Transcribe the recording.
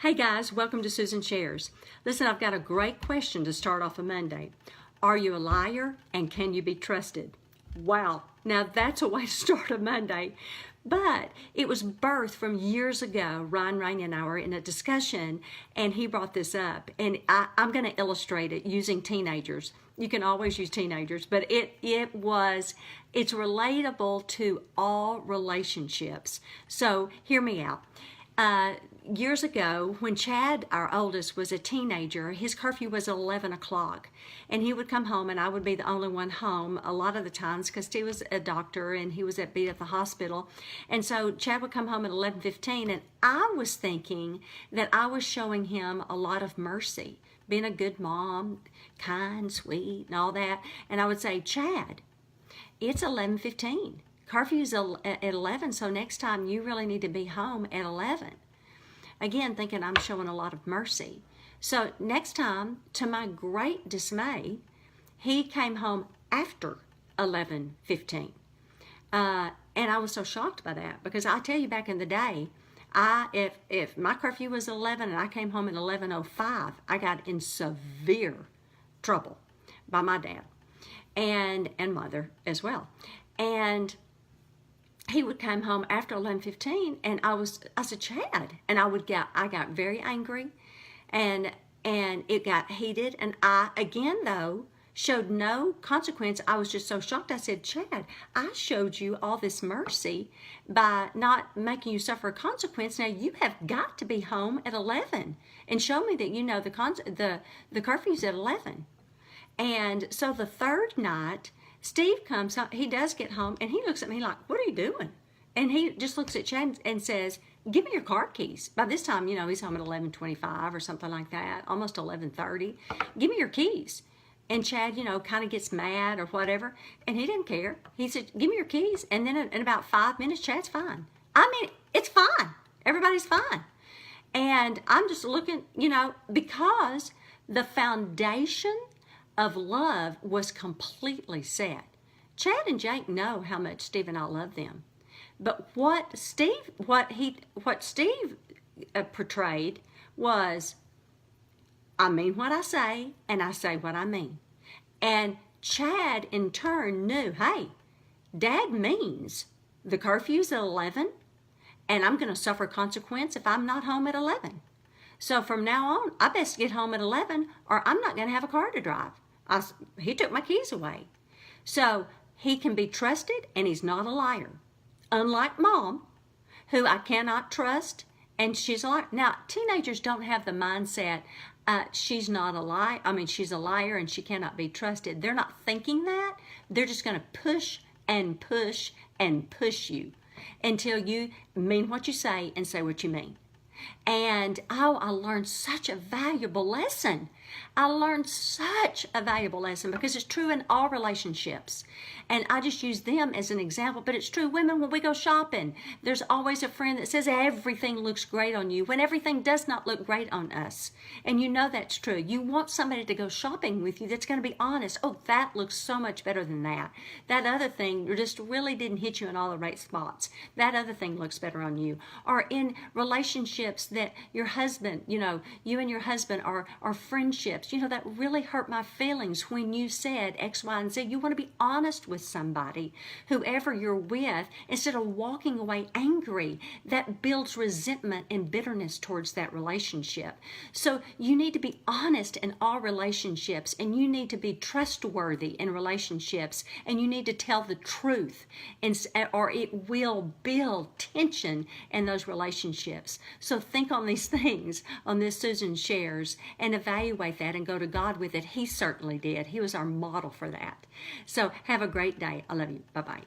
Hey guys, welcome to Susan Shares. Listen, I've got a great question to start off a Monday. Are you a liar and can you be trusted? Wow, now that's a way to start a Monday. But it was birthed from years ago. Ryan Rainey and I were in a discussion and he brought this up. And I'm going to illustrate it using teenagers. You can always use teenagers, but it's relatable to all relationships. So hear me out. Years ago, when Chad, our oldest, was a teenager, his curfew was 11 o'clock. And he would come home, and I would be the only one home a lot of the times because he was a doctor and he was at the hospital. And so Chad would come home at 11:15, and I was thinking that I was showing him a lot of mercy, being a good mom, kind, sweet, and all that. And I would say, Chad, it's 11:15. Curfew's at 11, so next time you really need to be home at 11. Again, thinking I'm showing a lot of mercy. So next time, to my great dismay, he came home after 11:15. And I was so shocked by that because I tell you, back in the day, if my curfew was 11 and I came home at 11:05, I got in severe trouble by my dad and mother as well. And he would come home after 11:15, and I said, Chad, and I got very angry, and it got heated, and I, again though, showed no consequence. I was just so shocked. I said, Chad, I showed you all this mercy by not making you suffer a consequence. Now you have got to be home at 11 and show me that you know the curfew's at 11. And so the third night, Steve comes home, he does get home, and he looks at me like, what are you doing? And he just looks at Chad and says, give me your car keys. By this time, he's home at 11:25 or something like that, almost 11:30. Give me your keys. And Chad, kind of gets mad or whatever, and he didn't care. He said, give me your keys. And then in about 5 minutes, Chad's fine. I mean, it's fine. Everybody's fine. And I'm just looking, because the foundation of love was completely set. Chad and Jake know how much Steve and I love them. But what Steve portrayed was, I mean what I say, and I say what I mean. And Chad in turn knew, hey, Dad means the curfew's at 11, and I'm going to suffer consequence if I'm not home at 11. So from now on, I best get home at 11, or I'm not going to have a car to drive. He took my keys away. So he can be trusted, and he's not a liar. Unlike Mom, who I cannot trust, and she's a liar. Now, teenagers don't have the mindset, she's not a liar. I mean, she's a liar and she cannot be trusted. They're not thinking that. They're just going to push and push and push you until you mean what you say and say what you mean. And I learned such a valuable lesson. I learned such a valuable lesson because it's true in all relationships. And I just use them as an example, but it's true. Women, when we go shopping, there's always a friend that says everything looks great on you when everything does not look great on us. And you know that's true. You want somebody to go shopping with you that's going to be honest. Oh, that looks so much better than that. That other thing just really didn't hit you in all the right spots. That other thing looks better on you. Or in relationships that your husband, you and your husband are friendships, that really hurt my feelings when you said X, Y, and Z. You want to be honest with somebody, whoever you're with, instead of walking away angry. That builds resentment and bitterness towards that relationship. So you need to be honest in all relationships, and you need to be trustworthy in relationships, and you need to tell the truth, or it will build tension in those relationships. So think on these things on this Susan Shares and evaluate that and go to God with it. He certainly did. He was our model for that. So have a great day. I love you. Bye-bye.